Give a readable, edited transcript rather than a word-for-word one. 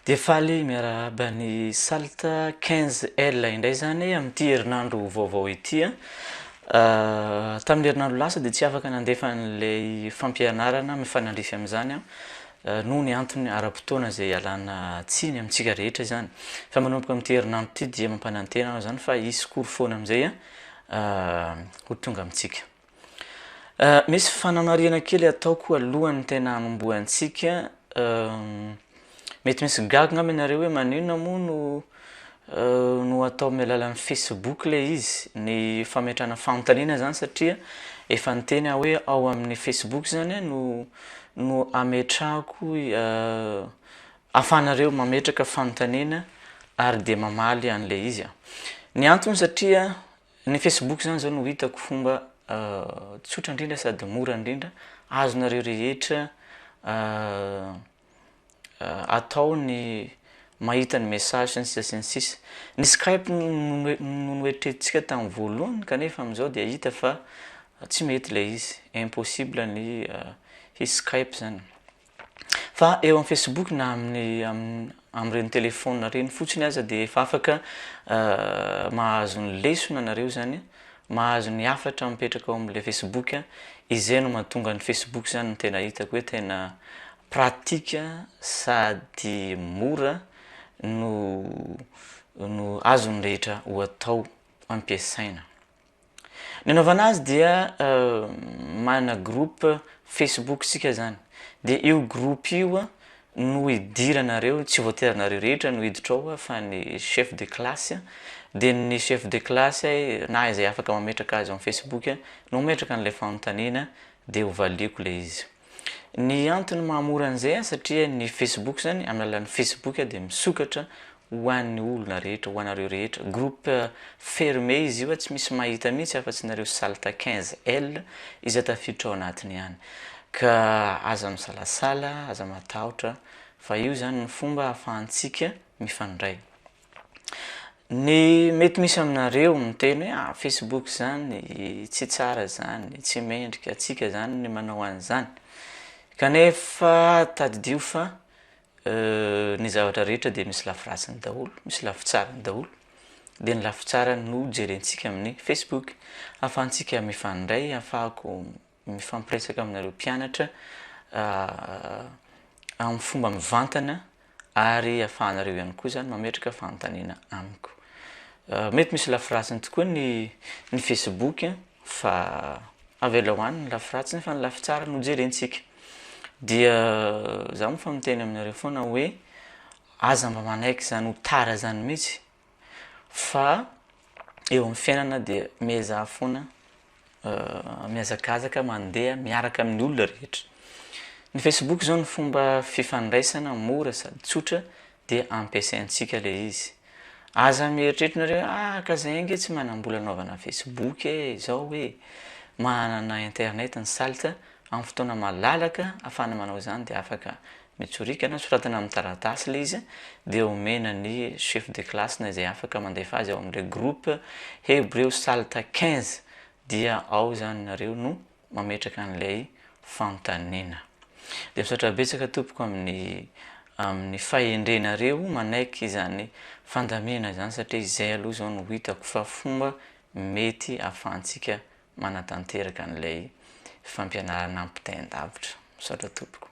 Dia faly miarahaba ny salta 15L indray zany amin'ity herinandro vaovao ity a. Tamin'ny herinandro lasa dia tsy afaka nandefa an'ilay fampianarana mifanandrify amin'izany a, noho ny antony ara-potoana izay ialana tsiny amintsika rehetra zany. Fa manomboka amin'ity herinandro ity dia mampanantena aho zany fa isykory foana amin'izay ho tonga amintsika. Misy fanamarihana kely ataoko alohan'ny tena hanombohantsika. Mety misy gaga ngamba ianareo hoe maninona moa no atao amin'ny alalan'ny Facebook le izy, ny fametrahana fanontaniana zany, satria efa niteny aho hoe ao amin'ny Facebook zany no ametrahako ahafahanareo mametraka fanontaniana ary dia mamaly an'le izy. Ny antony satria ny Facebook zany zao no hitako fomba tsotra indrindra sady mora indrindra azonareo rehetra atao ny mahita ny message sy ny sisa sy ny sisa. Ny Skype no noeritreretintsika tamin'ny voalohany kanefa amin'izao dia hita fa tsy mety ilay izy, impossible ny hisy Skype zany. Fa eo amin'ny Facebook na amin'ireny telefônina ireny fotsiny aza dia efa afaka mahazo ny lesona anareo zany, mahazo ny hafatra mipetraka ao amin'ilay Facebook. Izay no mahatonga ny Facebook zany no tena hitako hoe tena pratika sady mora no azony rehetra ho atao ampiasaina. Ny anaovana azy dia manana groupe Facebook sika zany, dia io groupe io no idiranareo, tsy voateranareo rehetra no hiditra ao fa ny chef de classe, dia ny chef de classe na izay afaka mametraka azy amin'ny Facebook no mametraka an'ilay fanontaniana dia ho valiko le izy. Ny antony mahamora an'izay satria ny Facebook zany amin'ny alalan'ny Facebook dia misokatra ho an'ny olona rehetra, ho anareo rehetra. Groupe fermé izy io, tsy misy mahita mihitsy afa-tsy nareo salta 15L izy tafiditra ao anatiny ihany, ka aza misalasala, aza matahotra, fa io zany ny fomba ahafahantsika mifandray. Ny mety misy aminareo miteny hoe Facebook zany tsy tsara zany, tsy mendrika, atsika zany ny manao an'izany. Kanefa tadidio fa ny zavatra rehetra dia misy lafiratsiny daholo, misy lafitsarany daholo, dia ny lafitsarany no jerentsika amin'ny Facebook. Ahafahantsika mifandray, ahafahako mifampiresaka aminareo mpianatra amin'ny fomba mivantana, ary ahafahanareo ihany koa zany mametraka fanontaniana amiko. Mety misy lafiratsiny tokoa ny Facebook, fa avela ho any ny lafiratsiny fa ny lafitsara no jerentsika. Dia zaho moa fa miteny aminareo foana hoe aza mba manaiky zany ho tara zany mihitsy, fa eo amin'ny fiainana dia miezaha foana mihazakazaka mandeha miaraka amin'ny olona rehetra. Ny Facebook zao ny fomba fifandraisana mora sady tsotra dia ampiasaintsika le izy. Aza mieritreritrareo ka zay nge tsy manam-bola anaovana Facebook zao hoe manana internet ny salta, amin'ny fotoana malalaka ahafahana manao zany dia afaka mitsorikana, soratana amin'ny taratasy le izy dia omena ny chef de classe na izay afaka mandefa azy ao amin'ilay groupe Hebreo salta 15, dia ao zany nareo no mametraka an'ilay fanontaniana. Dia misaotra betsaka tompoko amin'ny fahendrenareo manaiky izany fandamina zany, satria izay aloha zao no hitako fa fomba mety ahafahantsika manatanteraka an'ilay fampianarana ampitain-davitra. Misaotra tompoko.